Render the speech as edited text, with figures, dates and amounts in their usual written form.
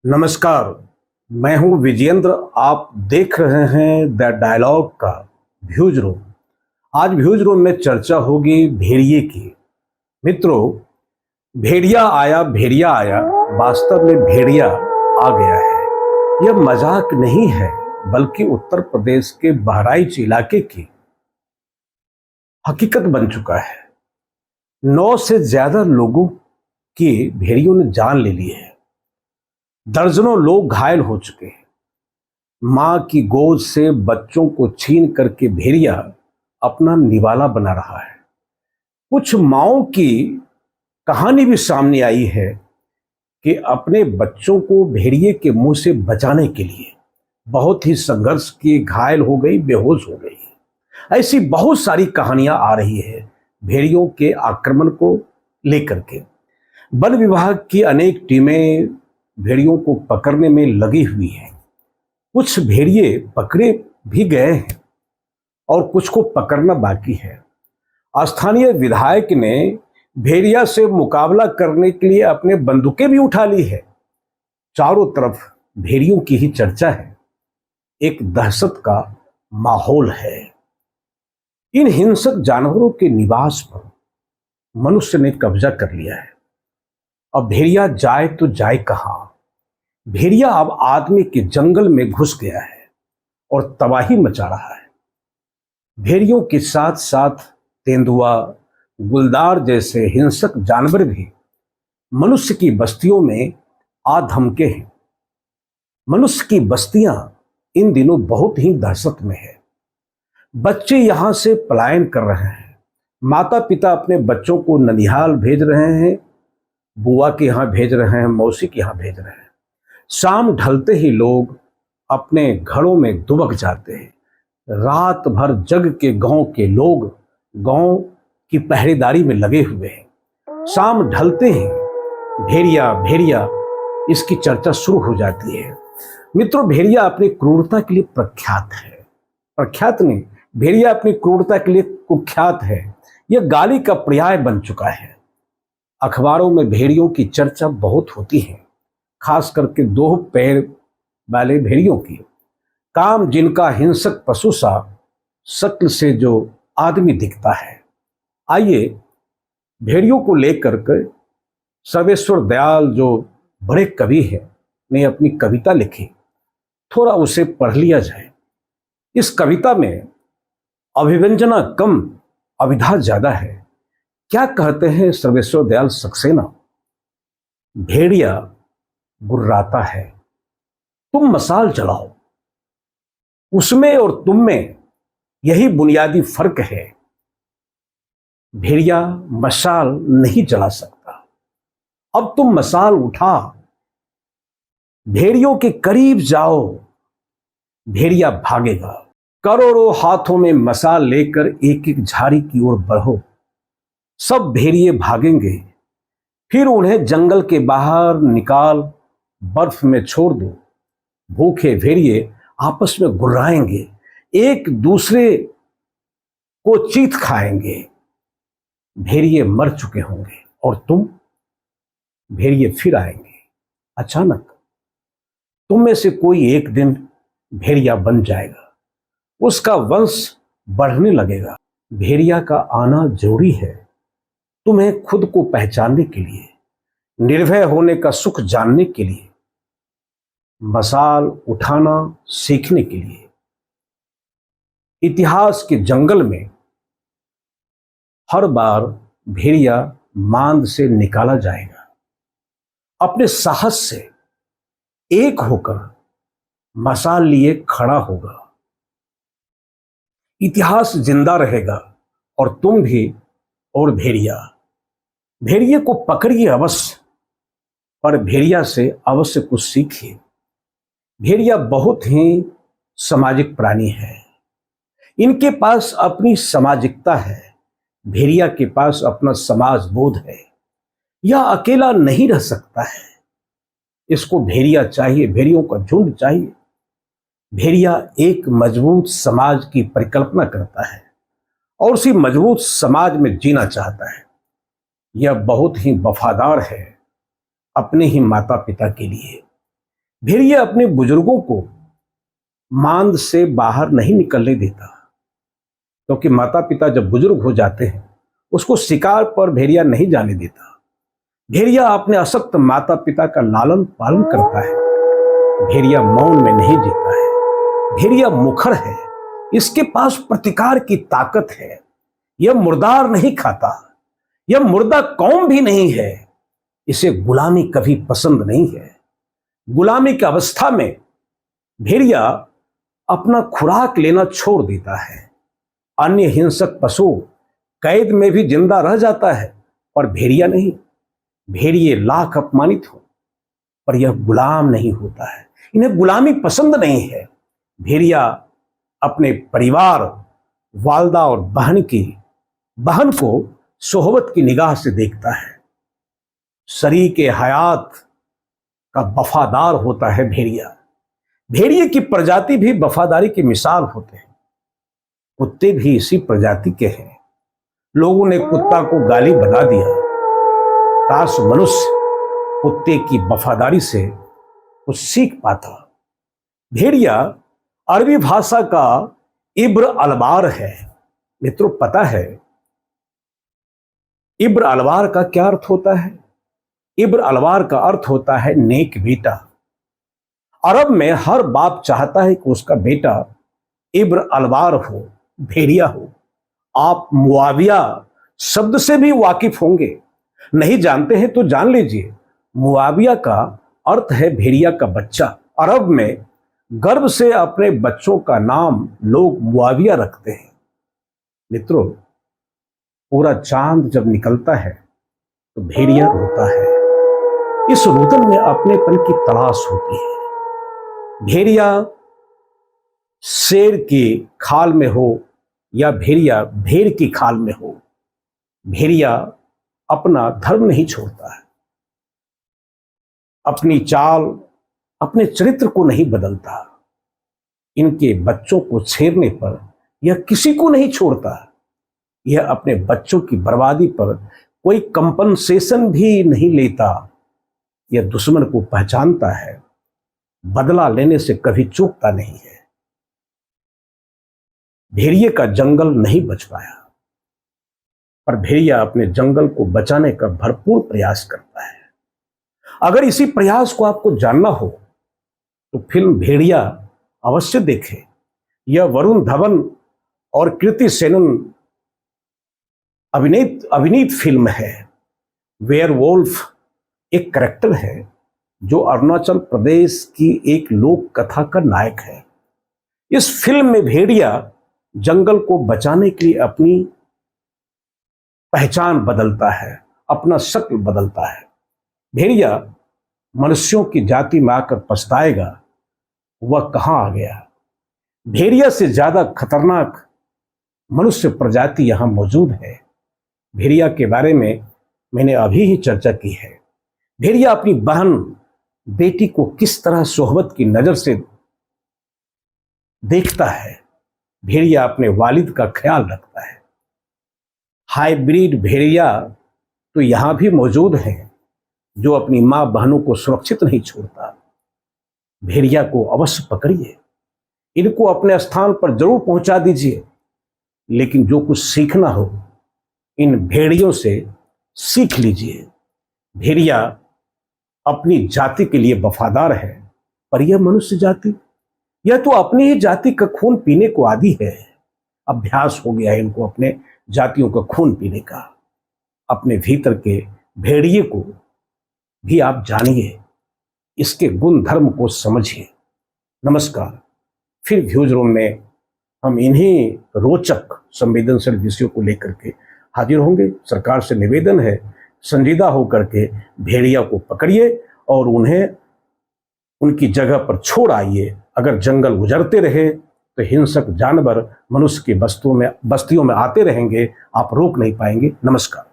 नमस्कार। मैं हूं विजेंद्र। आप देख रहे हैं द डायलॉग का व्यूज रूम। आज व्यूज रूम में चर्चा होगी भेड़िए की। मित्रों, भेड़िया आया, वास्तव में भेड़िया आ गया है। यह मजाक नहीं है, बल्कि उत्तर प्रदेश के बहराइच इलाके की हकीकत बन चुका है। 9 से ज्यादा लोगों की भेड़ियों ने जान ले ली है। दर्जनों लोग घायल हो चुके हैं। मां की गोद से बच्चों को छीन करके भेड़िया अपना निवाला बना रहा है। कुछ माओं की कहानी भी सामने आई है कि अपने बच्चों को भेड़िए के मुंह से बचाने के लिए बहुत ही संघर्ष किए, घायल हो गई, बेहोश हो गई। ऐसी बहुत सारी कहानियां आ रही है भेड़ियों के आक्रमण को लेकर के। वन विभाग की अनेक टीमें भेड़ियों को पकड़ने में लगी हुई हैं। कुछ भेड़िए पकड़े भी गए हैं और कुछ को पकड़ना बाकी है। स्थानीय विधायक ने भेड़िया से मुकाबला करने के लिए अपने बंदूकें भी उठा ली है। चारों तरफ भेड़ियों की ही चर्चा है। एक दहशत का माहौल है। इन हिंसक जानवरों के निवास पर मनुष्य ने कब्जा कर लिया है। अब भेड़िया जाए तो जाए कहां? भेड़िया अब आदमी के जंगल में घुस गया है और तबाही मचा रहा है। भेड़ियों के साथ साथ तेंदुआ, गुलदार जैसे हिंसक जानवर भी मनुष्य की बस्तियों में आ धमके हैं। मनुष्य की बस्तियां इन दिनों बहुत ही दहशत में है। बच्चे यहां से पलायन कर रहे हैं। माता पिता अपने बच्चों को ननिहाल भेज रहे हैं, बुआ के यहां भेज रहे हैं, मौसी के यहां भेज रहे हैं। शाम ढलते ही लोग अपने घरों में दुबक जाते हैं। रात भर जग के गांव के लोग गांव की पहरेदारी में लगे हुए हैं। शाम ढलते ही भेड़िया भेड़िया इसकी चर्चा शुरू हो जाती है। मित्रों, भेड़िया अपनी क्रूरता के लिए प्रख्यात है। प्रख्यात नहीं, भेड़िया अपनी क्रूरता के लिए कुख्यात है। यह गाली का पर्याय बन चुका है। अखबारों में भेड़ियों की चर्चा बहुत होती है, खास करके 2 पैर वाले भेड़ियों की। काम जिनका हिंसक पशु सा शक्ल से जो आदमी दिखता है। आइए भेड़ियों को लेकर के सर्वेश्वर दयाल जो बड़े कवि हैं ने अपनी कविता लिखी, थोड़ा उसे पढ़ लिया जाए। इस कविता में अभिव्यंजना कम, अभिधा ज्यादा है। क्या कहते हैं सर्वेश्वर दयाल सक्सेना? भेड़िया गुर्राता है, तुम मसाल जलाओ। उसमें और तुम में यही बुनियादी फर्क है। भेड़िया मशाल नहीं जला सकता। अब तुम मसाल उठा, भेड़ियों के करीब जाओ, भेड़िया भागेगा। करोड़ों हाथों में मसाल लेकर एक एक झाड़ी की ओर बढ़ो। सब भेड़िए भागेंगे, फिर उन्हें जंगल के बाहर निकाल बर्फ में छोड़ दो। भूखे भेड़िए आपस में गुर्राएंगे, एक दूसरे को चीथ खाएंगे। भेड़िए मर चुके होंगे और तुम? भेड़िए फिर आएंगे। अचानक तुम में से कोई एक दिन भेड़िया बन जाएगा। उसका वंश बढ़ने लगेगा। भेड़िया का आना जरूरी है, तुम्हें खुद को पहचानने के लिए, निर्भय होने का सुख जानने के लिए, मसाल उठाना सीखने के लिए। इतिहास के जंगल में हर बार भेड़िया मांद से निकाला जाएगा। अपने साहस से एक होकर मसाल लिए खड़ा होगा। इतिहास जिंदा रहेगा और तुम भी और भेड़िया। भेड़िए को पकड़िए अवश्य, पर भेड़िया से अवश्य कुछ सीखिए। भेड़िया बहुत ही सामाजिक प्राणी है। इनके पास अपनी सामाजिकता है। भेड़िया के पास अपना समाज बोध है। यह अकेला नहीं रह सकता है। इसको भेड़िया चाहिए, भेड़ियों का झुंड चाहिए। भेड़िया एक मजबूत समाज की परिकल्पना करता है और उसी मजबूत समाज में जीना चाहता है। यह बहुत ही वफादार है अपने ही माता पिता के लिए। भेड़िया अपने बुजुर्गों को मांद से बाहर नहीं निकलने देता, क्योंकि माता पिता जब बुजुर्ग हो जाते हैं उसको शिकार पर भेड़िया नहीं जाने देता। भेड़िया अपने अशक्त माता पिता का लालन पालन करता है। भेड़िया मौन में नहीं जीता है। भेड़िया मुखर है, इसके पास प्रतिकार की ताकत है। यह मुर्दार नहीं खाता, यह मुर्दा कौम भी नहीं है। इसे गुलामी कभी पसंद नहीं है। गुलामी की अवस्था में भेड़िया अपना खुराक लेना छोड़ देता है। अन्य हिंसक पशु कैद में भी जिंदा रह जाता है, पर भेड़िया नहीं। भेड़िए लाख अपमानित हो, पर यह गुलाम नहीं होता है। इन्हें गुलामी पसंद नहीं है। भेड़िया अपने परिवार, वालदा और बहन को सोहबत की निगाह से देखता है। शरीक हयात का वफादार होता है भेड़िया। भेड़िए की प्रजाति भी वफादारी की मिसाल होते हैं। कुत्ते भी इसी प्रजाति के हैं। लोगों ने कुत्ता को गाली बना दिया। काश मनुष्य कुत्ते की वफादारी से कुछ सीख पाता। भेड़िया अरबी भाषा का इब्र अलबार है। मित्रों, पता है इब्र अलबार का क्या अर्थ होता है? इब्र अलबार का अर्थ होता है नेक बेटा। अरब में हर बाप चाहता है कि उसका बेटा इब्र अलबार हो, भेड़िया हो। आप मुआविया शब्द से भी वाकिफ होंगे। नहीं जानते हैं तो जान लीजिए। मुआविया का अर्थ है भेड़िया का बच्चा। अरब में गर्व से अपने बच्चों का नाम लोग मुआविया रखते हैं। मित्रों, पूरा चांद जब निकलता है तो भेड़िया रोता है। इस रुदन में अपनेपन की तलाश होती है। भेड़िया शेर की खाल में हो या भेड़िया भेड़ की खाल में हो, भेड़िया अपना धर्म नहीं छोड़ता है। अपनी चाल, अपने चरित्र को नहीं बदलता। इनके बच्चों को छेड़ने पर यह किसी को नहीं छोड़ता। यह अपने बच्चों की बर्बादी पर कोई कंपनसेशन भी नहीं लेता। यह दुश्मन को पहचानता है, बदला लेने से कभी चूकता नहीं है। भेड़िए का जंगल नहीं बच पाया, पर भेड़िया अपने जंगल को बचाने का भरपूर प्रयास करता है। अगर इसी प्रयास को आपको जानना हो तो फिल्म भेड़िया अवश्य देखें। यह वरुण धवन और कृति सेनन अभिनीत फिल्म है। वेयरवुल्फ एक कैरेक्टर है जो अरुणाचल प्रदेश की एक लोक कथा का नायक है। इस फिल्म में भेड़िया जंगल को बचाने के लिए अपनी पहचान बदलता है, अपना शक्ल बदलता है। भेड़िया मनुष्यों की जाति में आकर पछताएगा, वह कहां आ गया। भेड़िया से ज्यादा खतरनाक मनुष्य प्रजाति यहां मौजूद है। भेड़िया के बारे में मैंने अभी ही चर्चा की है। भेड़िया अपनी बहन बेटी को किस तरह सोहबत की नजर से देखता है। भेड़िया अपने वालिद का ख्याल रखता है। हाइब्रिड भेड़िया तो यहां भी मौजूद हैं जो अपनी मां बहनों को सुरक्षित नहीं छोड़ता। भेड़िया को अवश्य पकड़िए, इनको अपने स्थान पर जरूर पहुंचा दीजिए। लेकिन जो कुछ सीखना हो इन भेड़ियों से सीख लीजिए। भेड़िया अपनी जाति के लिए वफादार है, पर यह मनुष्य जाति, यह तो अपनी ही जाति का खून पीने को आदी है। अभ्यास हो गया है इनको अपने जातियों का खून पीने का। अपने भीतर के भेड़िए को भी आप जानिए, इसके गुण धर्म को समझिए। नमस्कार। फिर व्यूज रूम में हम इन्हीं रोचक संवेदनशील विषयों को लेकर के हाजिर होंगे। सरकार से निवेदन है, संजीदा होकर के भेड़िया को पकड़िए और उन्हें उनकी जगह पर छोड़ आइए। अगर जंगल गुजरते रहे तो हिंसक जानवर मनुष्य की बस्तियों में आते रहेंगे, आप रोक नहीं पाएंगे। नमस्कार।